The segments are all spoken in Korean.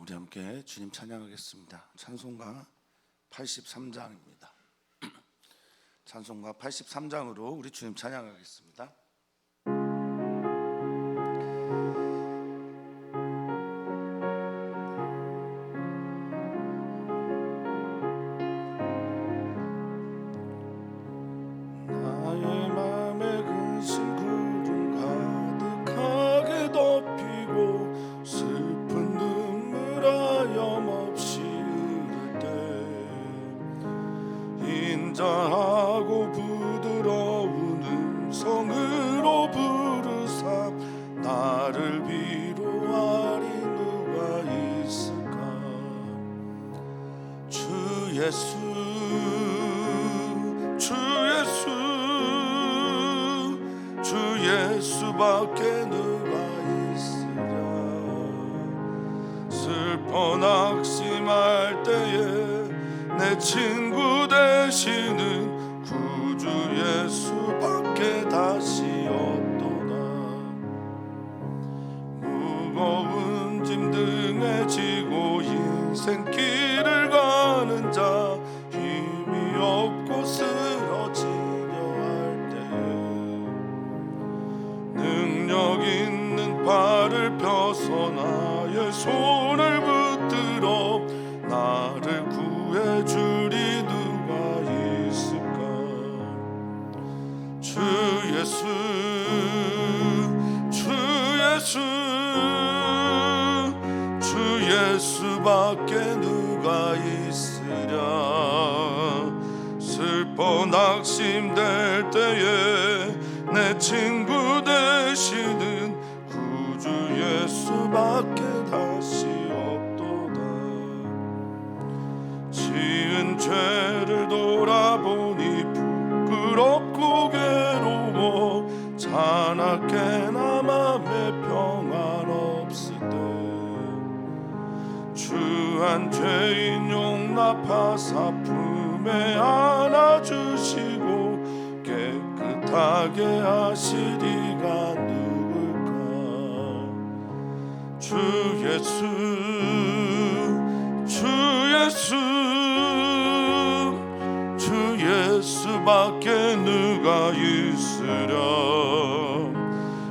우리 함께 주님 찬양하겠습니다. 찬송가 83장입니다. 찬송가 83장으로 우리 주님 찬양하겠습니다. 나의 맘에 근심 구름 가득하게 덮이고 슬픈 눈물 하염없이 흐를 때 인자하고 부드러운 음성으로 부르사 나를 위로하리 누가 있을까. 주 예수 주 예수밖에 누가 있으랴. 슬퍼 낙심할 때에 내 친구 되시는 구주 예수밖에 다시 없도다. 무거운 짐 등에 지고 인생길을 가는 자, 힘이 없고 쓰러지려 할 때에 능력 있는 발을 펴서 나의 손을 붙들어 나를 구해주리 누가 있을까. 주 예수 주 예수밖에 누가 있으랴. 슬퍼 낙심될 때에 내 친구 되시는 구주 예수밖에 다시 없도다. 지은 죄를 돌아보니 부끄럽고 괴로워 자나깨나 맘에 평안 없을 때 주한 죄인 용납하사 품에 안아주시고 깨끗하게 하시리가 누굴까. 주 예수밖에 누가 있으랴.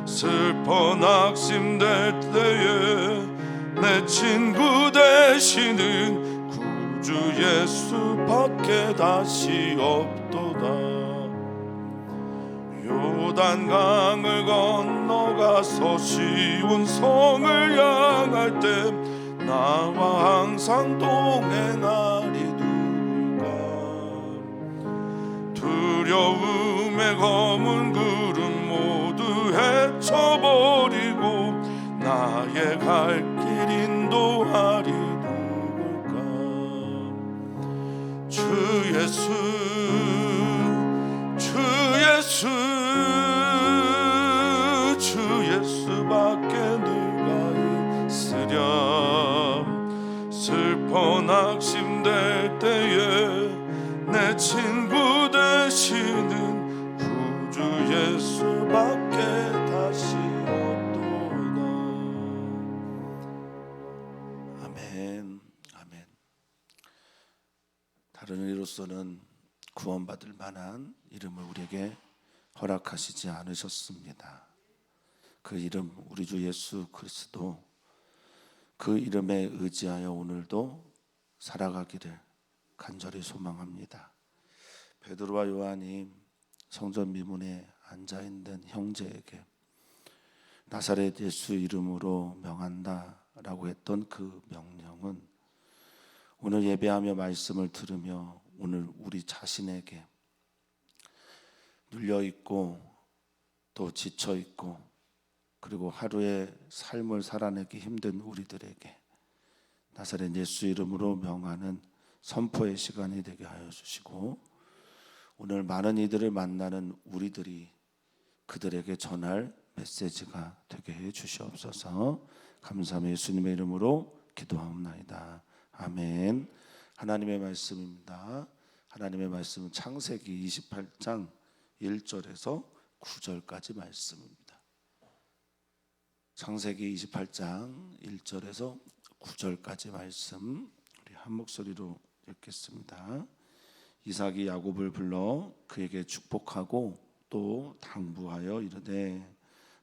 슬퍼 낙심될 때에 내 친구 되시는 구주 예수밖에 다시 없도다. 요단강을 건너가서 시온 성을 향할 때 나와 항상 동행하리 누굴까. 두려움의 검은 구름 모두 헤쳐버리고 나의 갈 길 인도하리 누굴까. 주 예수밖에 누가 있으랴. 슬퍼 낙심될 때에 내 친구 되시는 구주 예수밖에 다시 없도다. 아멘. 아멘. 다른 이로서는 구원받을 만한 이름을 우리에게 허락하시지 않으셨습니다. 그 이름 우리 주 예수 그리스도, 그 이름에 의지하여 오늘도 살아가기를 간절히 소망합니다. 베드로와 요한이 성전 미문에 앉아있는 형제에게 나사렛 예수 이름으로 명한다라고 했던 그 명령은 오늘 예배하며 말씀을 들으며 오늘 우리 자신에게 눌려있고 또 지쳐있고 그리고 하루의 삶을 살아내기 힘든 우리들에게 나사렛 예수 이름으로 명하는 선포의 시간이 되게 하여 주시고, 오늘 많은 이들을 만나는 우리들이 그들에게 전할 메시지가 되게 해 주시옵소서. 감사하며 예수님의 이름으로 기도하옵나이다. 아멘. 하나님의 말씀입니다. 하나님의 말씀은 창세기 28장 1절에서 9절까지 말씀입니다. 창세기 28장 1절에서 9절까지 말씀 우리 한 목소리로 읽겠습니다. 이삭이 야곱을 불러 그에게 축복하고 또 당부하여 이르되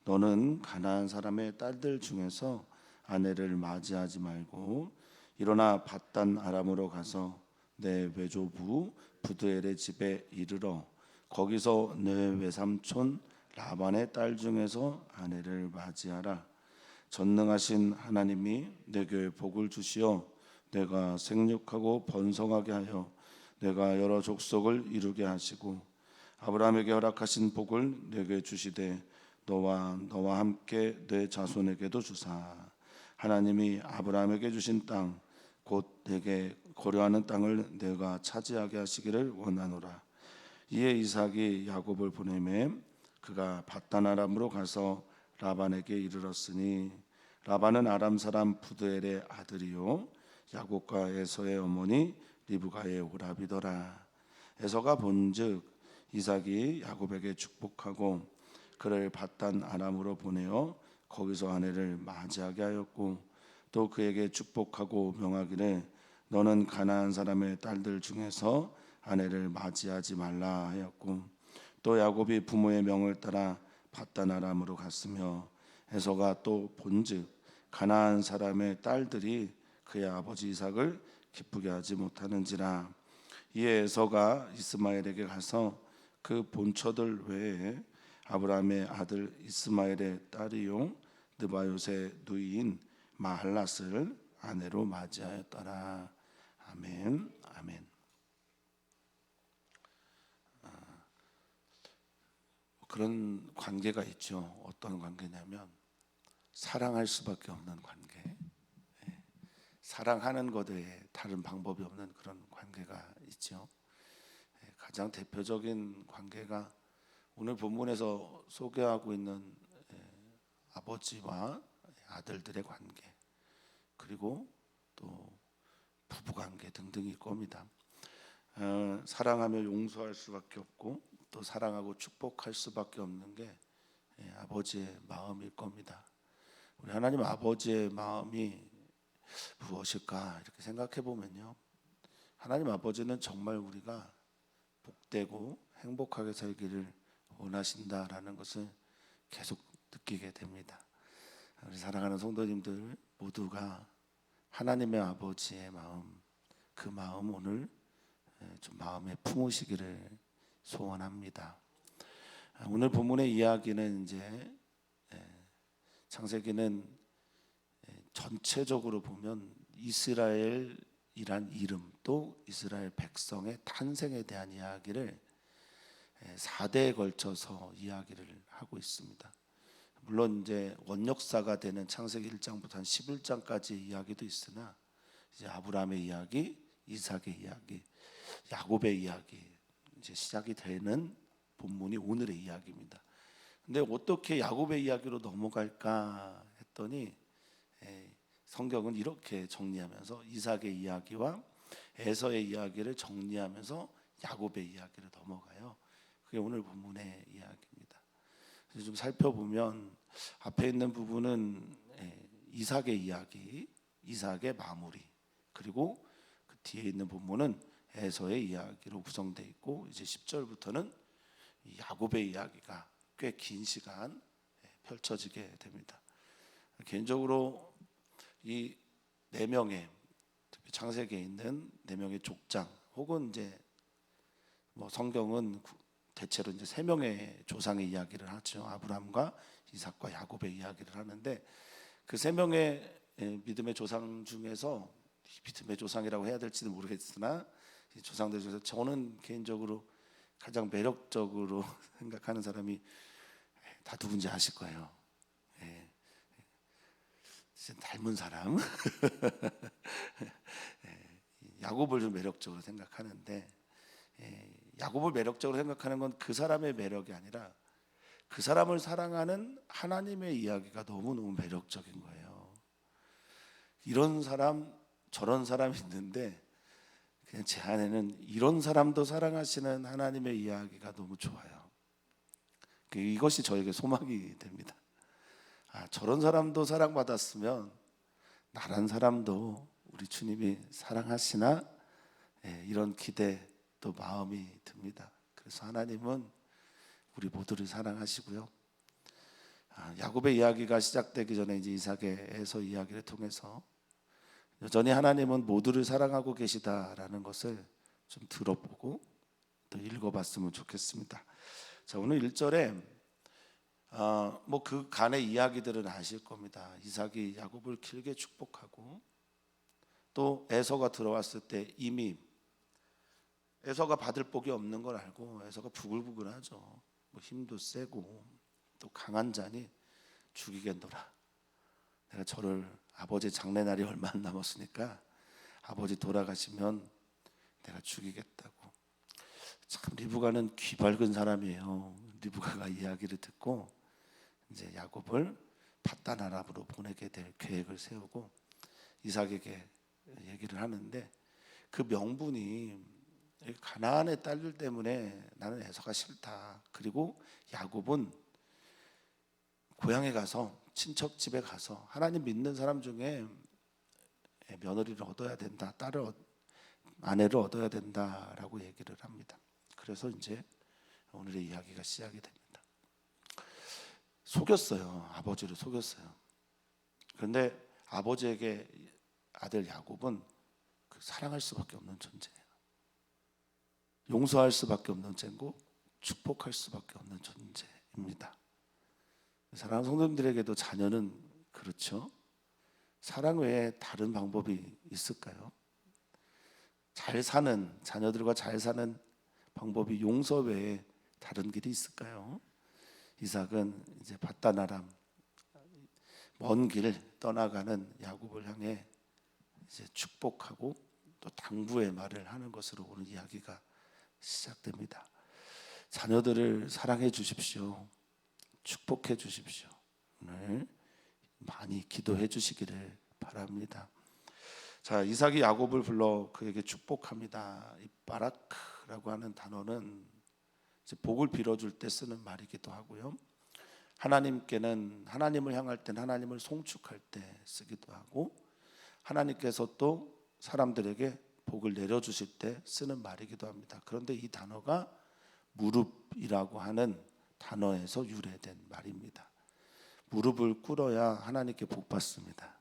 너는 가나안 사람의 딸들 중에서 아내를 맞이하지 말고 일어나 밧단 아람으로 가서 내 외조부 부드엘의 집에 이르러 거기서 내 외삼촌 라반의 딸 중에서 아내를 맞이하라. 전능하신 하나님이 내게 복을 주시어 내가 생육하고 번성하게 하여 내가 여러 족속을 이루게 하시고 아브라함에게 허락하신 복을 내게 주시되 너와 함께 내 자손에게도 주사 하나님이 아브라함에게 주신 땅 곧 내게 거류하는 땅을 내가 차지하게 하시기를 원하노라. 이에 이삭이 야곱을 보내매 그가 밧단 아람으로 가서 라반에게 이르렀으니 라반은 아람 사람 부드엘의 아들이요 야곱과 에서의 어머니 리브가의 오라비더라. 에서가 본즉 이삭이 야곱에게 축복하고 그를 밧단 아람으로 보내어 거기서 아내를 맞이하게 하였고 또 그에게 축복하고 명하기를 너는 가나안 사람의 딸들 중에서 아내를 맞이하지 말라 하였고 또 야곱이 부모의 명을 따라 밧단 아람으로 갔으며 에서가 또 본즉 가나안 사람의 딸들이 그의 아버지 이삭을 기쁘게 하지 못하는지라. 이에 에서가 이스마엘에게 가서 그 본처들 외에 아브라함의 아들 이스마엘의 딸이요 느바요의 누이인 마할랏을 아내로 맞이하였더라. 아멘. 아멘. 그런 관계가 있죠. 어떤 관계냐면 사랑할 수밖에 없는 관계. 사랑하는 것 외에 다른 방법이 없는 그런 관계가 있죠. 가장 대표적인 관계가 오늘 본문에서 소개하고 있는 아버지와 아들들의 관계, 그리고 또 부부관계 등등일 겁니다. 사랑하며 용서할 수밖에 없고 또 사랑하고 축복할 수밖에 없는 게 아버지의 마음일 겁니다. 우리 하나님 아버지의 마음이 무엇일까 이렇게 생각해 보면요, 하나님 아버지는 정말 우리가 복되고 행복하게 살기를 원하신다라는 것을 계속 느끼게 됩니다. 우리 사랑하는 성도님들 모두가 하나님의 아버지의 마음, 그 마음 오늘 좀 마음에 품으시기를 소원합니다. 오늘 본문의 이야기는 이제 창세기는 전체적으로 보면 이스라엘이란 이름 또 이스라엘 백성의 탄생에 대한 이야기를 4대에 걸쳐서 이야기를 하고 있습니다. 물론 이제 원역사가 되는 창세기 1장부터 한 11장까지 이야기도 있으나 이제 아브라함의 이야기, 이삭의 이야기, 야곱의 이야기 이제 시작이 되는 본문이 오늘의 이야기입니다. 근데 어떻게 야곱의 이야기로 넘어갈까 했더니 성경은 이렇게 정리하면서 이삭의 이야기와 에서의 이야기를 정리하면서 야곱의 이야기로 넘어가요. 그게 오늘 본문의 이야기입니다. 그래서 좀 살펴보면 앞에 있는 부분은 이삭의 이야기, 이삭의 마무리, 그리고 그 뒤에 있는 본문은 에서의 이야기로 구성되어 있고 이제 10절부터는 야곱의 이야기가 꽤 긴 시간 펼쳐지게 됩니다. 개인적으로 이 네 명의 창세기에 있는 네 명의 족장 혹은 이제 뭐 성경은 대체로 이제 세 명의 조상의 이야기를 하죠. 아브라함과 이삭과 야곱의 이야기를 하는데 그 세 명의 믿음의 조상 중에서 믿음의 조상이라고 해야 될지는 모르겠으나 조상들 중에서 저는 개인적으로 가장 매력적으로 생각하는 사람이 다 누군지 아실 거예요. 닮은 사람. 야곱을 좀 매력적으로 생각하는데 야곱을 매력적으로 생각하는 건 그 사람의 매력이 아니라 그 사람을 사랑하는 하나님의 이야기가 너무너무 매력적인 거예요. 이런 사람 저런 사람 있는데 그냥 제 안에는 이런 사람도 사랑하시는 하나님의 이야기가 너무 좋아요. 이것이 저에게 소망이 됩니다. 저런 사람도 사랑받았으면 나란 사람도 우리 주님이 사랑하시나 이런 기대 또 마음이 듭니다. 그래서 하나님은 우리 모두를 사랑하시고요. 야곱의 이야기가 시작되기 전에 이제 이삭의 에서 이야기를 통해서 여전히 하나님은 모두를 사랑하고 계시다라는 것을 좀 들어보고 또 읽어봤으면 좋겠습니다. 자, 오늘 1절에 뭐 그 간의 이야기들은 아실 겁니다. 이삭이 야곱을 길게 축복하고 또 에서가 들어왔을 때 이미 에서가 받을 복이 없는 걸 알고 에서가 부글부글하죠. 뭐 힘도 세고 또 강한 자니 죽이겠노라. 내가 저를 아버지 장례날이 얼마 안 남았으니까 아버지 돌아가시면 내가 죽이겠다고. 참 리브가는 귀 밝은 사람이에요. 리브가가 이야기를 듣고 이제 야곱을 밧단 아람으로 보내게 될 계획을 세우고 이삭에게 얘기를 하는데 그 명분이 가나안의 딸들 때문에 나는 에서가 싫다. 그리고 야곱은 고향에 가서 친척 집에 가서 하나님 믿는 사람 중에 며느리를 얻어야 된다. 아내를 얻어야 된다라고 얘기를 합니다. 그래서 이제 오늘의 이야기가 시작이 됩니다. 속였어요. 아버지를 속였어요. 그런데 아버지에게 아들 야곱은 사랑할 수밖에 없는 존재예요. 용서할 수밖에 없는 존재고 축복할 수밖에 없는 존재입니다. 사랑하는 성도님들에게도 자녀는 그렇죠. 사랑 외에 다른 방법이 있을까요? 잘 사는 자녀들과 잘 사는 방법이 용서 외에 다른 길이 있을까요? 이삭은 이제 밧단 아람 먼 길 떠나가는 야곱을 향해 이제 축복하고 또 당부의 말을 하는 것으로 오늘 이야기가 시작됩니다. 자녀들을 사랑해 주십시오. 축복해 주십시오. 오늘 많이 기도해 주시기를 바랍니다. 자, 이삭이 야곱을 불러 그에게 축복합니다. 이 바라크라고 하는 단어는 이제 복을 빌어줄 때 쓰는 말이기도 하고요. 하나님께는 하나님을 향할 땐 하나님을 송축할 때 쓰기도 하고 하나님께서 또 사람들에게 복을 내려주실 때 쓰는 말이기도 합니다. 그런데 이 단어가 무릎이라고 하는 단어에서 유래된 말입니다. 무릎을 꿇어야 하나님께 복 받습니다.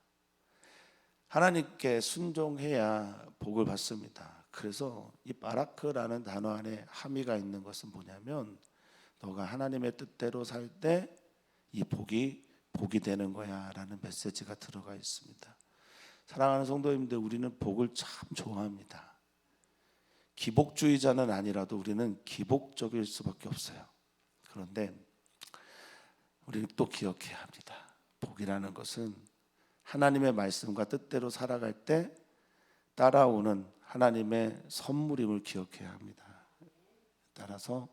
하나님께 순종해야 복을 받습니다. 그래서 이 바라크라는 단어 안에 함의가 있는 것은 뭐냐면 너가 하나님의 뜻대로 살 때 이 복이 되는 거야 라는 메시지가 들어가 있습니다. 사랑하는 성도님들, 우리는 복을 참 좋아합니다. 기복주의자는 아니라도 우리는 기복적일 수밖에 없어요. 그런데 우리는 또 기억해야 합니다. 복이라는 것은 하나님의 말씀과 뜻대로 살아갈 때 따라오는 하나님의 선물임을 기억해야 합니다. 따라서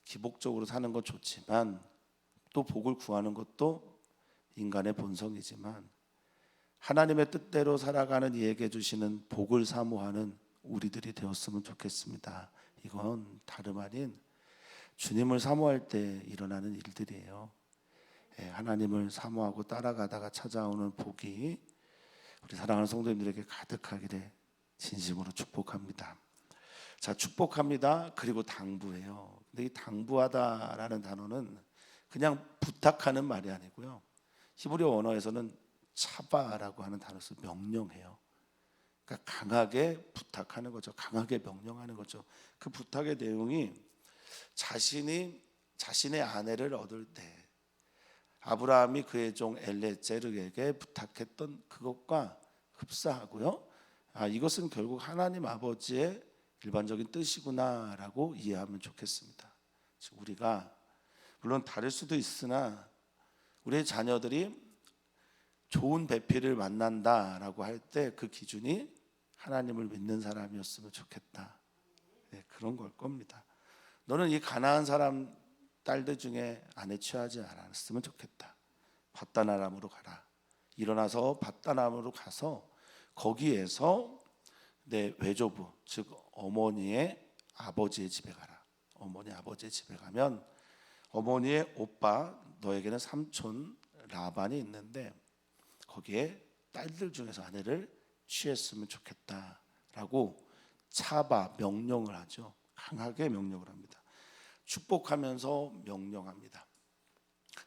기복적으로 사는 건 좋지만 또 복을 구하는 것도 인간의 본성이지만 하나님의 뜻대로 살아가는 이에게 주시는 복을 사모하는 우리들이 되었으면 좋겠습니다. 이건 다름 아닌 주님을 사모할 때 일어나는 일들이에요. 하나님을 사모하고 따라가다가 찾아오는 복이 우리 사랑하는 성도님들에게 가득하기를 진심으로 축복합니다. 자, 축복합니다. 그리고 당부해요. 근데 이 당부하다라는 단어는 그냥 부탁하는 말이 아니고요. 히브리어 언어에서는 차바라고 하는 단어를 명령해요. 그러니까 강하게 부탁하는 거죠. 강하게 명령하는 거죠. 그 부탁의 내용이 자신의 아내를 얻을 때 아브라함이 그의 종 엘레제르에게 부탁했던 그것과 흡사하고요. 이것은 결국 하나님 아버지의 일반적인 뜻이구나라고 이해하면 좋겠습니다. 우리가 물론 다를 수도 있으나 우리의 자녀들이 좋은 배필을 만난다라고 할 때 그 기준이 하나님을 믿는 사람이었으면 좋겠다. 그런 걸 겁니다. 너는 이 가나안 사람 딸들 중에 아내 취하지 않았으면 좋겠다. 밧단 아람으로 가라. 일어나서 밧단 아람으로 가서 거기에서 내 외조부 즉 어머니의 아버지의 집에 가라. 어머니 아버지의 집에 가면 어머니의 오빠 너에게는 삼촌 라반이 있는데 거기에 딸들 중에서 아내를 취했으면 좋겠다라고 차바 명령을 하죠. 강하게 명령을 합니다. 축복하면서 명령합니다.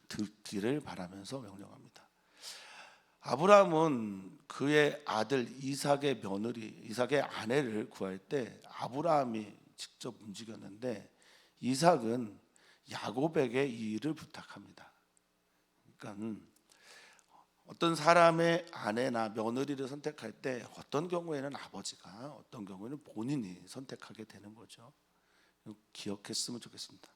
듣기를 바라면서 명령합니다. 아브라함은 그의 아들 이삭의 며느리, 이삭의 아내를 구할 때 아브라함이 직접 움직였는데 이삭은 야곱에게 이 일을 부탁합니다. 그러니까 어떤 사람의 아내나 며느리를 선택할 때 어떤 경우에는 아버지가, 어떤 경우에는 본인이 선택하게 되는 거죠. 기억했으면 좋겠습니다.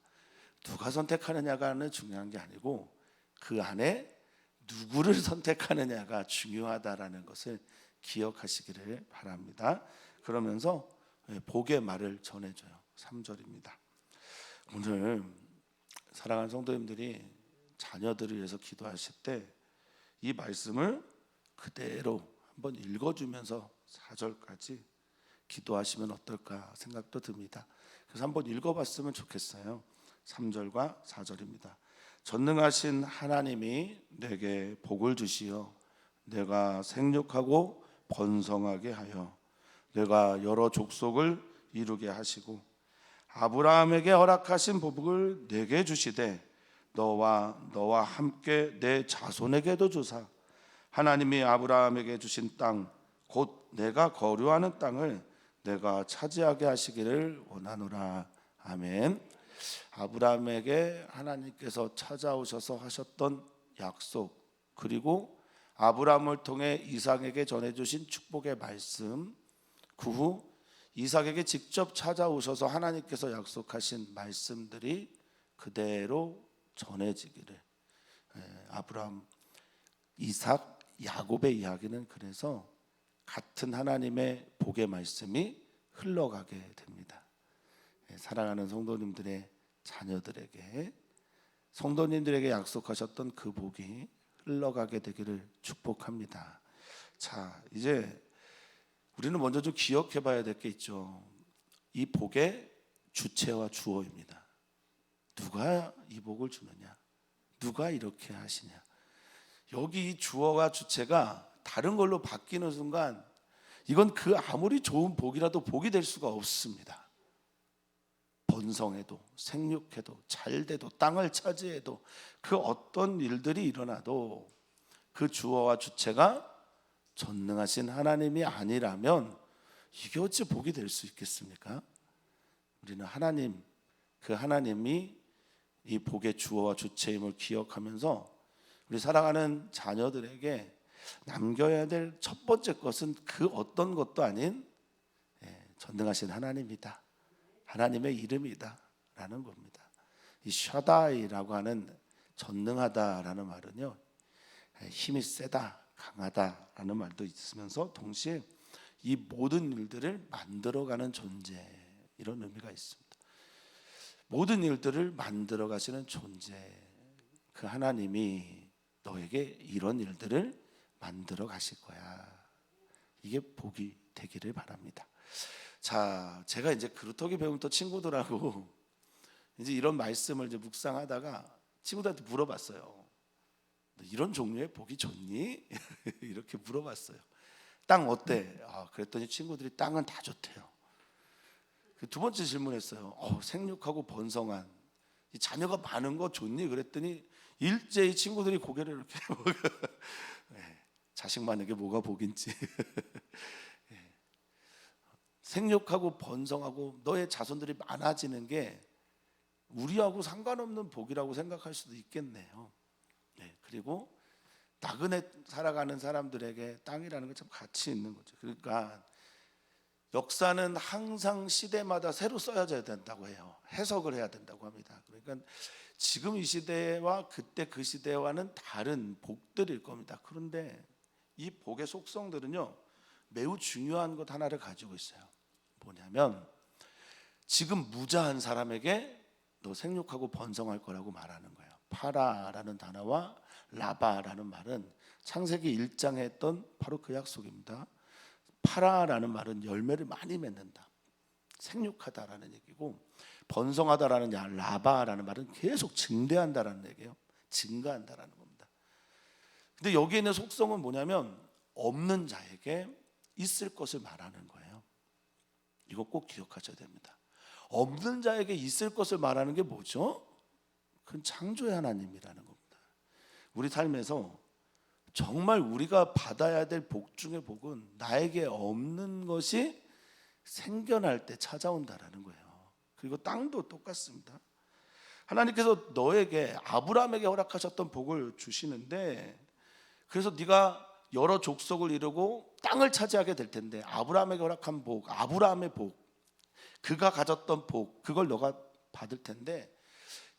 누가 선택하느냐가 중요한 게 아니고 그 안에 누구를 선택하느냐가 중요하다라는 것을 기억하시기를 바랍니다. 그러면서 복의 말을 전해줘요. 3절입니다. 오늘 사랑하는 성도님들이 자녀들을 위해서 기도하실 때 이 말씀을 그대로 한번 읽어주면서 4절까지 기도하시면 어떨까 생각도 듭니다. 그래서 한번 읽어봤으면 좋겠어요. 3절과 4절입니다. 전능하신 하나님이 내게 복을 주시어 내가 생육하고 번성하게 하여 내가 여러 족속을 이루게 하시고 아브라함에게 허락하신 복을 내게 주시되 너와 함께 내 자손에게도 주사 하나님이 아브라함에게 주신 땅 곧 내가 거류하는 땅을 내가 차지하게 하시기를 원하노라. 아멘. 아브라함에게 하나님께서 찾아오셔서 하셨던 약속, 그리고 아브라함을 통해 이삭에게 전해주신 축복의 말씀, 그 후 이삭에게 직접 찾아오셔서 하나님께서 약속하신 말씀들이 그대로 전해지기를. 아브라함, 이삭, 야곱의 이야기는 그래서 같은 하나님의 복의 말씀이 흘러가게 됩니다. 사랑하는 성도님들의 자녀들에게, 성도님들에게 약속하셨던 그 복이 흘러가게 되기를 축복합니다. 자, 이제 우리는 먼저 좀 기억해 봐야 될 게 있죠. 이 복의 주체와 주어입니다. 누가 이 복을 주느냐? 누가 이렇게 하시냐? 여기 이 주어와 주체가 다른 걸로 바뀌는 순간 이건 그 아무리 좋은 복이라도 복이 될 수가 없습니다. 번성해도 생육해도 잘돼도 땅을 차지해도 그 어떤 일들이 일어나도 그 주어와 주체가 전능하신 하나님이 아니라면 이게 어찌 복이 될 수 있겠습니까? 우리는 하나님, 그 하나님이 이 복의 주어와 주체임을 기억하면서 우리 사랑하는 자녀들에게 남겨야 될 첫 번째 것은 그 어떤 것도 아닌 전능하신 하나님이다, 하나님의 이름이다 라는 겁니다. 이 샤다이라고 하는 전능하다라는 말은요, 힘이 세다, 강하다라는 말도 있으면서 동시에 이 모든 일들을 만들어가는 존재, 이런 의미가 있습니다. 모든 일들을 만들어 가시는 존재, 그 하나님이 너에게 이런 일들을 만들어 가실 거야. 이게 복이 되기를 바랍니다. 자, 제가 이제 그루터기 배움터 친구들하고 이제 이런 말씀을 이제 묵상하다가 친구들한테 물어봤어요. 이런 종류의 복이 좋니? 이렇게 물어봤어요. 땅 어때? 그랬더니 친구들이 땅은 다 좋대요. 두 번째 질문했어요. 생육하고 번성한 이 자녀가 많은 거 좋니? 그랬더니 일제히 친구들이 고개를 이렇게 자식 많은 게 뭐가 복인지. 생육하고 번성하고 너의 자손들이 많아지는 게 우리하고 상관없는 복이라고 생각할 수도 있겠네요. 그리고 나그네 살아가는 사람들에게 땅이라는 게 참 가치 있는 거죠. 그러니까 역사는 항상 시대마다 새로 써져야 된다고 해요. 해석을 해야 된다고 합니다. 그러니까 지금 이 시대와 그때 그 시대와는 다른 복들일 겁니다. 그런데 이 복의 속성들은요, 매우 중요한 것 하나를 가지고 있어요. 뭐냐면 지금 무자한 사람에게 너 생육하고 번성할 거라고 말하는 거예요. 파라라는 단어와 라바라는 말은 창세기 1장에 했던 바로 그 약속입니다. 파라라는 말은 열매를 많이 맺는다, 생육하다라는 얘기고, 번성하다라는 라바라는 말은 계속 증대한다라는 얘기예요. 증가한다라는 겁니다. 근데 여기에 있는 속성은 뭐냐면 없는 자에게 있을 것을 말하는 거예요. 이거 꼭 기억하셔야 됩니다. 없는 자에게 있을 것을 말하는 게 뭐죠? 그건 창조의 하나님이라는 겁니다. 우리 삶에서 정말 우리가 받아야 될 복 중의 복은 나에게 없는 것이 생겨날 때 찾아온다라는 거예요. 그리고 땅도 똑같습니다. 하나님께서 너에게 아브라함에게 허락하셨던 복을 주시는데, 그래서 네가 여러 족속을 이루고 땅을 차지하게 될 텐데, 아브라함에게 허락한 복, 아브라함의 복, 그가 가졌던 복, 그걸 너가 받을 텐데,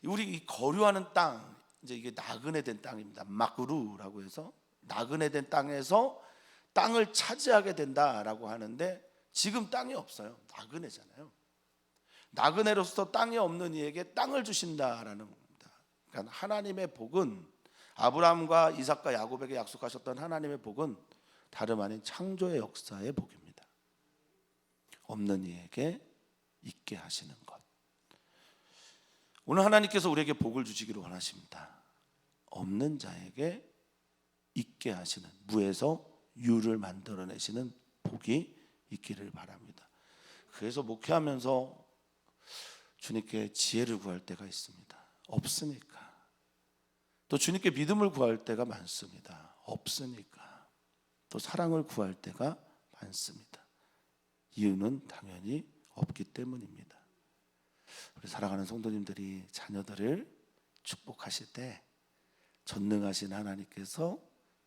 우리 이 거류하는 땅, 이제 이게 나그네 된 땅입니다. 마그루라고 해서 나그네 된 땅에서 땅을 차지하게 된다라고 하는데, 지금 땅이 없어요. 나그네잖아요. 나그네로서 땅이 없는 이에게 땅을 주신다라는 겁니다. 그러니까 하나님의 복은, 아브라함과 이삭과 야곱에게 약속하셨던 하나님의 복은 다름 아닌 창조의 역사의 복입니다. 없는 이에게 있게 하시는 것. 오늘 하나님께서 우리에게 복을 주시기를 원하십니다. 없는 자에게 있게 하시는, 무에서 유를 만들어내시는 복이 있기를 바랍니다. 그래서 목회하면서 주님께 지혜를 구할 때가 있습니다. 없으니까. 또 주님께 믿음을 구할 때가 많습니다. 없으니까. 또 사랑을 구할 때가 많습니다. 이유는 당연히 없기 때문입니다. 우리 사랑하는 성도님들이 자녀들을 축복하실 때 전능하신 하나님께서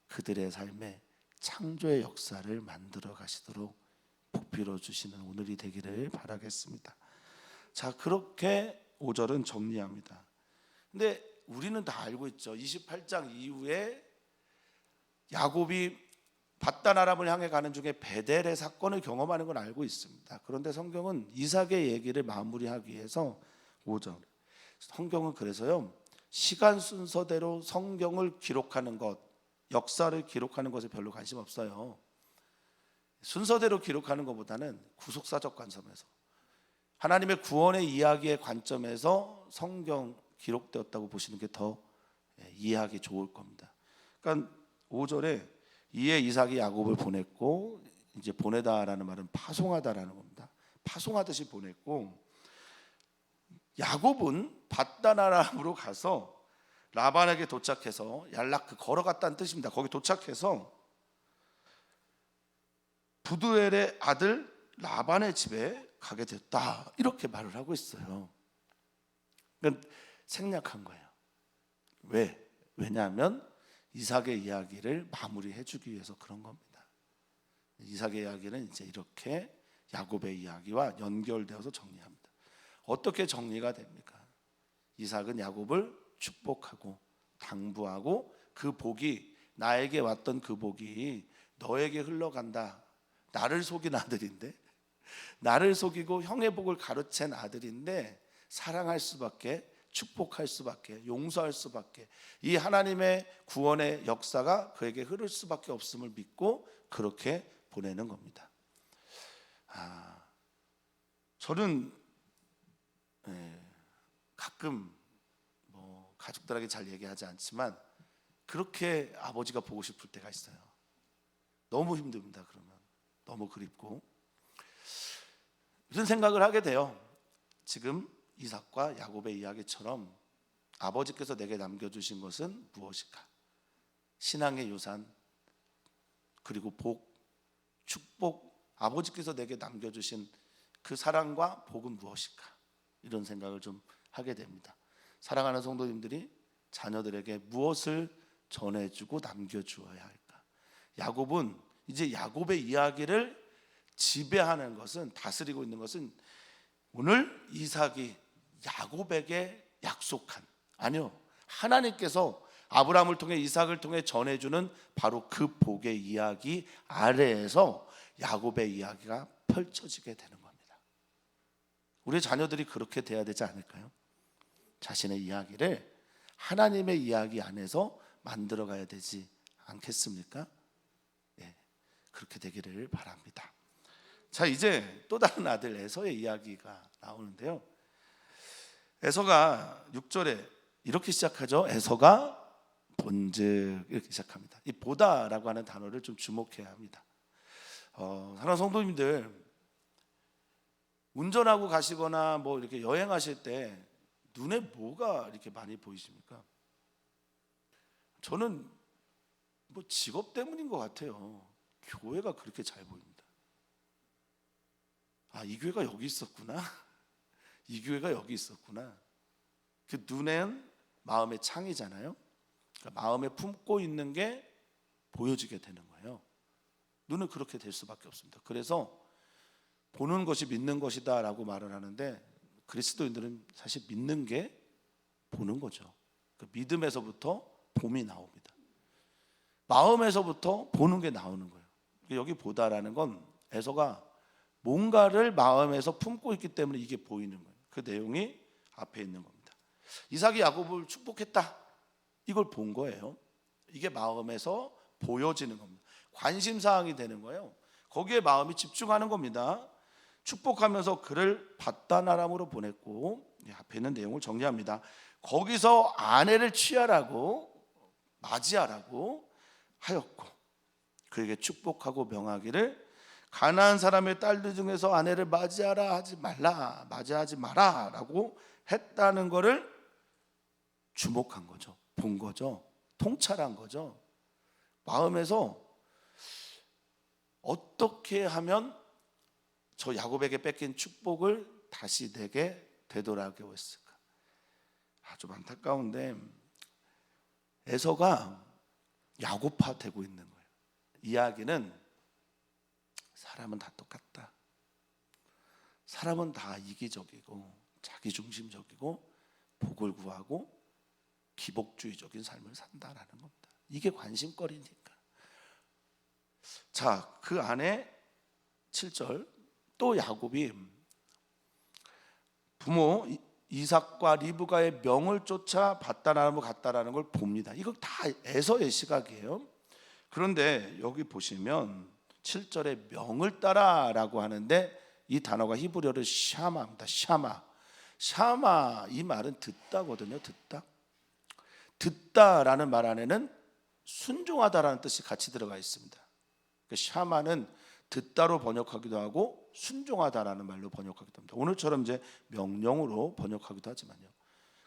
그들의 삶에 창조의 역사를 만들어 가시도록 복비로 주시는 오늘이 되기를 바라겠습니다. 자, 그렇게 5절은 정리합니다. 근데 우리는 다 알고 있죠. 28장 이후에 야곱이 밧단 아람을 향해 가는 중에 베델의 사건을 경험하는 걸 알고 있습니다. 그런데 성경은 이삭의 얘기를 마무리하기 위해서 5절, 성경은 그래서요, 시간 순서대로 성경을 기록하는 것, 역사를 기록하는 것에 별로 관심 없어요. 순서대로 기록하는 것보다는 구속사적 관점에서, 하나님의 구원의 이야기의 관점에서 성경 기록되었다고 보시는 게 더 이해하기 좋을 겁니다. 그러니까 5절에 이에 이삭이 야곱을 보냈고, 이제 보내다라는 말은 파송하다라는 겁니다. 파송하듯이 보냈고, 야곱은 밧단 아람으로 가서 라반에게 도착해서, 얄락, 걸어갔다는 뜻입니다. 거기 도착해서 부두엘의 아들 라반의 집에 가게 됐다, 이렇게 말을 하고 있어요. 그러니까 생략한 거예요. 왜냐하면 이삭의 이야기를 마무리해 주기 위해서 그런 겁니다. 이삭의 이야기는 이제 이렇게 야곱의 이야기와 연결되어서 정리합니다. 어떻게 정리가 됩니까? 이삭은 야곱을 축복하고 당부하고, 그 복이, 나에게 왔던 그 복이 너에게 흘러간다. 나를 속인 아들인데, 나를 속이고 형의 복을 가로챈 아들인데 사랑할 수밖에, 축복할 수밖에, 용서할 수밖에, 이 하나님의 구원의 역사가 그에게 흐를 수밖에 없음을 믿고 그렇게 보내는 겁니다. 저는 가끔 가족들에게 잘 얘기하지 않지만 그렇게 아버지가 보고 싶을 때가 있어요. 너무 힘듭니다. 그러면 너무 그립고, 이런 생각을 하게 돼요. 지금 이삭과 야곱의 이야기처럼 아버지께서 내게 남겨주신 것은 무엇일까? 신앙의 유산, 그리고 복, 축복, 아버지께서 내게 남겨주신 그 사랑과 복은 무엇일까? 이런 생각을 좀 하게 됩니다. 사랑하는 성도님들이 자녀들에게 무엇을 전해주고 남겨주어야 할까? 야곱은 이제 야곱의 이야기를 지배하는 것은, 다스리고 있는 것은 오늘 이삭이 야곱에게 약속한, 아니요, 하나님께서 아브라함을 통해 이삭을 통해 전해주는 바로 그 복의 이야기 아래에서 야곱의 이야기가 펼쳐지게 되는 겁니다. 우리 자녀들이 그렇게 돼야 되지 않을까요? 자신의 이야기를 하나님의 이야기 안에서 만들어가야 되지 않겠습니까? 그렇게 되기를 바랍니다. 자, 이제 또 다른 아들 에서의 이야기가 나오는데요. 에서가 6절에 이렇게 시작하죠. 에서가 본즉 이렇게 시작합니다. 이 보다라고 하는 단어를 좀 주목해야 합니다. 사랑하는 성도님들, 운전하고 가시거나 뭐 이렇게 여행하실 때 눈에 뭐가 이렇게 많이 보이십니까? 저는 뭐 직업 때문인 것 같아요. 교회가 그렇게 잘 보입니다. 아, 이 교회가 여기 있었구나. 이 교회가 여기 있었구나. 그 눈엔 마음의 창이잖아요. 그러니까 마음에 품고 있는 게 보여지게 되는 거예요. 눈은 그렇게 될 수밖에 없습니다. 그래서 보는 것이 믿는 것이다 라고 말을 하는데, 그리스도인들은 사실 믿는 게 보는 거죠. 그 믿음에서부터 봄이 나옵니다. 마음에서부터 보는 게 나오는 거예요. 여기 보다라는 건 에서가 뭔가를 마음에서 품고 있기 때문에 이게 보이는 거예요. 그 내용이 앞에 있는 겁니다. 이삭이 야곱을 축복했다, 이걸 본 거예요. 이게 마음에서 보여지는 겁니다. 관심사항이 되는 거예요. 거기에 마음이 집중하는 겁니다. 축복하면서 그를 밧단아람으로 보냈고, 앞에 있는 내용을 정리합니다. 거기서 아내를 취하라고, 맞이하라고 하였고, 그에게 축복하고 명하기를 가나안 사람의 딸들 중에서 아내를 맞이하라 하지 말라, 맞이하지 마라 라고 했다는 것을 주목한 거죠. 본 거죠. 통찰한 거죠. 마음에서 어떻게 하면 저 야곱에게 뺏긴 축복을 다시 내게 되돌아오게 했을까? 좀 안타까운데 에서가 야곱화 되고 있는 거예요. 이야기는 사람은 다 똑같다. 사람은 다 이기적이고 자기중심적이고 복을 구하고 기복주의적인 삶을 산다라는 겁니다. 이게 관심거리니까. 자, 그 안에 7절 또 야곱이 부모 이삭과 리브가의 명을 쫓아 밧단아람으로 갔다라는 걸 봅니다. 이거 다 에서의 시각이에요. 그런데 여기 보시면 7절에 명을 따라라고 하는데 이 단어가 히브리어로 샤마입니다. 샤마, 이 말은 듣다거든요. 듣다라는 말 안에는 순종하다라는 뜻이 같이 들어가 있습니다. 샤마는 듣다로 번역하기도 하고 순종하다라는 말로 번역하기도 합니다. 오늘처럼 이제 명령으로 번역하기도 하지만요.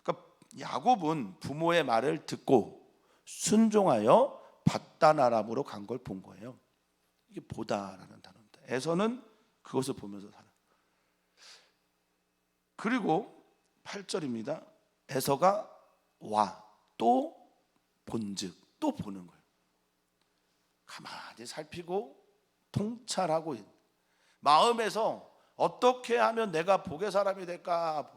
그러니까 야곱은 부모의 말을 듣고 순종하여 밧단아람으로 간 걸 본 거예요. 이게 보다라는 단어입니다. 에서는 그것을 보면서 살아. 그리고 8절입니다. 에서가 와, 또 본즉, 또 보는 거예요. 가만히 살피고 통찰하고 마음에서 어떻게 하면 내가 복의 사람이 될까,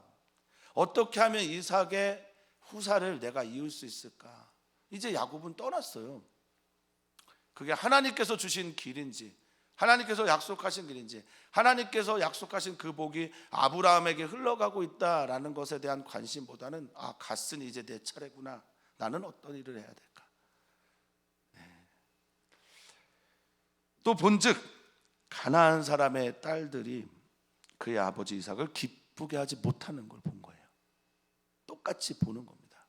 어떻게 하면 이삭의 후사를 내가 이을 수 있을까. 이제 야곱은 떠났어요. 그게 하나님께서 주신 길인지, 하나님께서 약속하신 길인지, 하나님께서 약속하신 그 복이 아브라함에게 흘러가고 있다라는 것에 대한 관심보다는 갔으니 이제 내 차례구나, 나는 어떤 일을 해야 될까. 또 본즉 가나안 사람의 딸들이 그의 아버지 이삭을 기쁘게 하지 못하는 걸 본 거예요. 똑같이 보는 겁니다.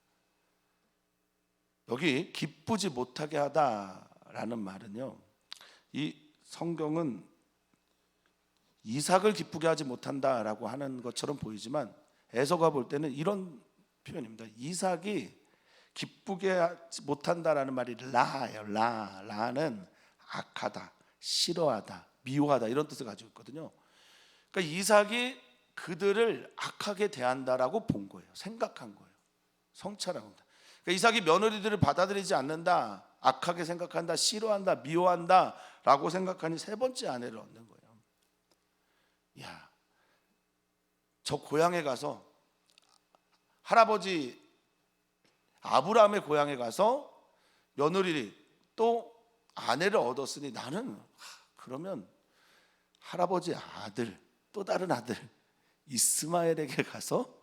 여기 기쁘지 못하게 하다라는 말은요, 이 성경은 이삭을 기쁘게 하지 못한다라고 하는 것처럼 보이지만 에서가 볼 때는 이런 표현입니다. 이삭이 기쁘게 하지 못한다라는 말이 라예요. 라는 악하다, 싫어하다, 미워하다 이런 뜻을 가지고 있거든요. 그러니까 이삭이 그들을 악하게 대한다라고 본 거예요. 생각한 거예요. 성찰한 겁니다. 그러니까 이삭이 며느리들을 받아들이지 않는다, 악하게 생각한다, 싫어한다, 미워한다 라고 생각하니 세 번째 아내를 얻는 거예요. 야, 저 고향에 가서, 할아버지 아브라함의 고향에 가서 며느리 또 아내를 얻었으니 나는 그러면 할아버지 아들, 또 다른 아들 이스마엘에게 가서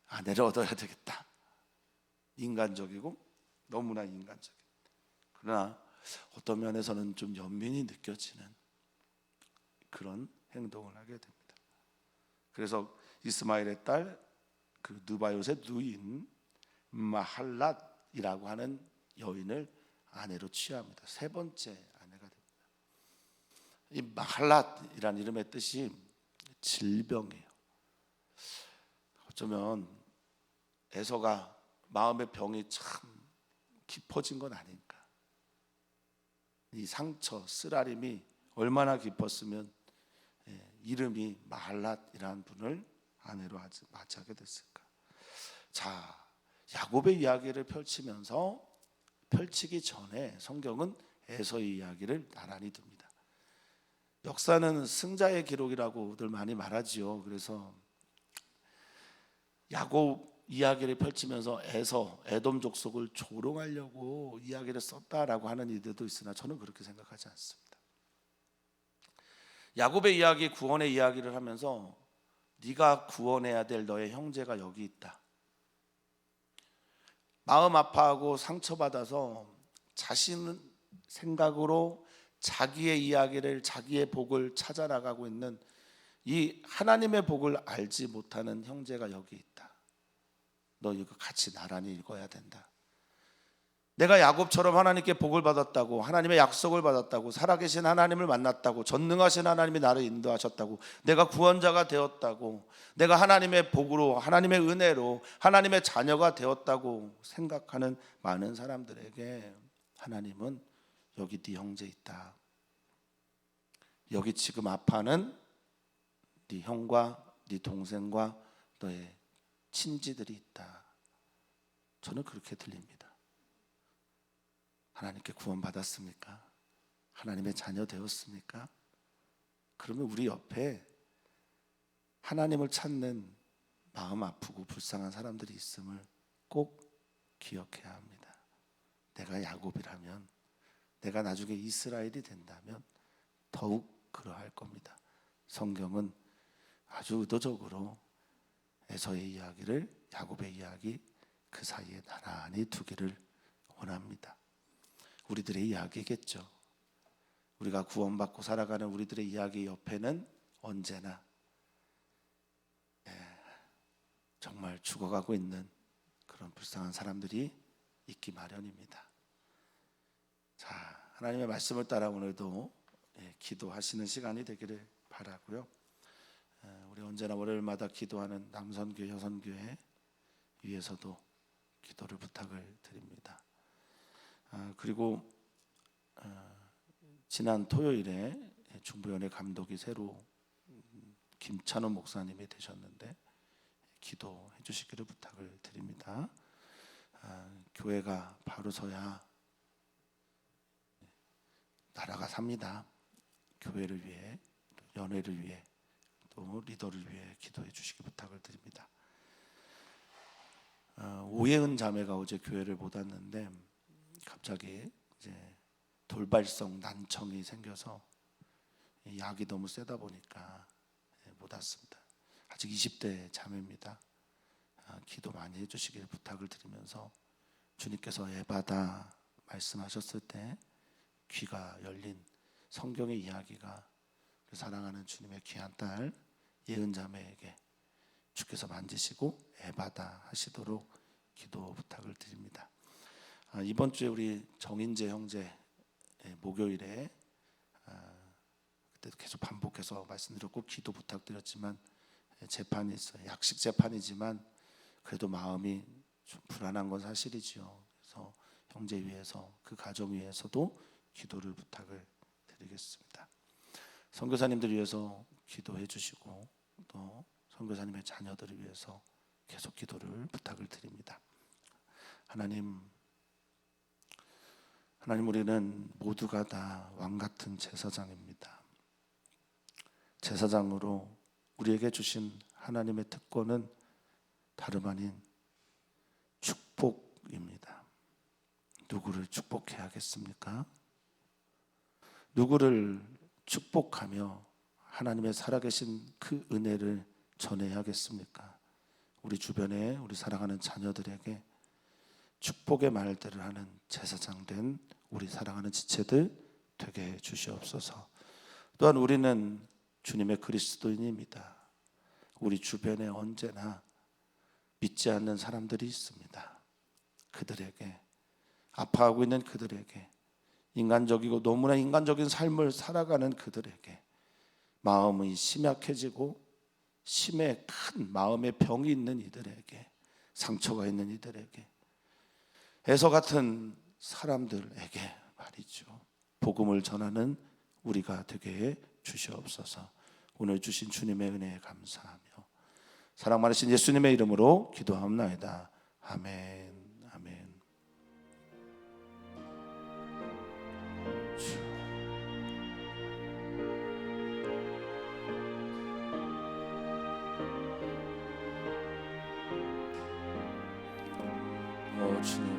아내를 얻어야 되겠다. 인간적이고 너무나 인간적인, 그러나 어떤 면에서는 좀 연민이 느껴지는 그런 행동을 하게 됩니다. 그래서 이스마엘의 딸 그 느바요의 누인 마할랏 마할랏이라고 하는 여인을 아내로 취합니다. 세 번째 아내가 됩니다. 이 마할랏이라는 이름의 뜻이 질병이에요. 어쩌면 에서가 마음의 병이 참 깊어진 건 아닌가. 이 상처, 쓰라림이 얼마나 깊었으면 이름이 마할랏이라는 분을 아내로 맞이하게 됐을까. 자, 야곱의 이야기를 펼치기 전에 성경은 에서의 이야기를 나란히 둡니다. 역사는 승자의 기록이라고들 많이 말하지요. 그래서 야곱 이야기를 펼치면서 에서, 에돔 족속을 조롱하려고 이야기를 썼다라고 하는 이들도 있으나 저는 그렇게 생각하지 않습니다. 야곱의 이야기, 구원의 이야기를 하면서 네가 구원해야 될 너의 형제가 여기 있다. 마음 아파하고 상처받아서 자신 생각으로 자기의 이야기를, 자기의 복을 찾아나가고 있는 이 하나님의 복을 알지 못하는 형제가 여기 있다. 너 이거 같이 나란히 읽어야 된다. 내가 야곱처럼 하나님께 복을 받았다고, 하나님의 약속을 받았다고, 살아계신 하나님을 만났다고, 전능하신 하나님이 나를 인도하셨다고, 내가 구원자가 되었다고, 내가 하나님의 복으로, 하나님의 은혜로 하나님의 자녀가 되었다고 생각하는 많은 사람들에게 하나님은 여기 네 형제 있다. 여기 지금 아파하는 네 형과 네 동생과 너의 친지들이 있다. 저는 그렇게 들립니다. 하나님께 구원받았습니까? 하나님의 자녀 되었습니까? 그러면 우리 옆에 하나님을 찾는 마음 아프고 불쌍한 사람들이 있음을 꼭 기억해야 합니다. 내가 야곱이라면, 내가 나중에 이스라엘이 된다면 더욱 그러할 겁니다. 성경은 아주 의도적으로 에서의 이야기를, 야곱의 이야기 그 사이에 나란히 두기를 원합니다. 우리들의 이야기겠죠. 우리가 구원받고 살아가는 우리들의 이야기 옆에는 언제나 정말 죽어가고 있는 그런 불쌍한 사람들이 있기 마련입니다. 자, 하나님의 말씀을 따라 오늘도 기도하시는 시간이 되기를 바라고요. 우리 언제나 월요일마다 기도하는 남선교회, 여선교회 위에서도 기도를 부탁을 드립니다. 그리고 지난 토요일에 중부연회 감독이 새로 김찬호 목사님이 되셨는데 기도해 주시기를 부탁을 드립니다. 교회가 바로 서야 나라가 삽니다. 교회를 위해, 연회를 위해, 또 리더를 위해 기도해 주시기 부탁을 드립니다. 오예은 자매가 어제 교회를 못 왔는데 갑자기 이제 돌발성 난청이 생겨서 약이 너무 세다 보니까 못 왔습니다. 아직 20대 자매입니다. 기도 많이 해주시길 부탁을 드리면서 주님께서 에바다 말씀하셨을 때 귀가 열린 성경의 이야기가 사랑하는 주님의 귀한 딸 예은 자매에게 주께서 만지시고 에바다 하시도록 기도 부탁을 드립니다. 이번 주에 우리 정인재 형제 목요일에 그때도 계속 반복해서 말씀드렸고 기도 부탁드렸지만 재판이 있어요. 약식 재판이지만 그래도 마음이 좀 불안한 건 사실이지요. 그래서 형제 위해서, 그 가정 위해서도 기도를 부탁을 드리겠습니다. 선교사님들 위해서 기도해 주시고 또 선교사님의 자녀들을 위해서 계속 기도를 부탁을 드립니다. 하나님, 우리는 모두가 다 왕같은 제사장입니다. 제사장으로 우리에게 주신 하나님의 특권은 다름 아닌 축복입니다. 누구를 축복해야겠습니까? 누구를 축복하며 하나님의 살아계신 그 은혜를 전해야겠습니까? 우리 주변에 우리 사랑하는 자녀들에게 축복의 말들을 하는 제사장 된 우리 사랑하는 지체들 되게 해 주시옵소서. 또한 우리는 주님의 그리스도인입니다. 우리 주변에 언제나 믿지 않는 사람들이 있습니다. 그들에게, 아파하고 있는 그들에게, 인간적이고 너무나 인간적인 삶을 살아가는 그들에게, 마음이 심약해지고 심해 큰 마음의 병이 있는 이들에게, 상처가 있는 이들에게, 에서 같은 사람들에게 말이죠, 복음을 전하는 우리가 되게 해 주시옵소서. 오늘 주신 주님의 은혜에 감사하며 사랑 많으신 예수님의 이름으로 기도하옵나이다. 아멘. 아멘. 주님.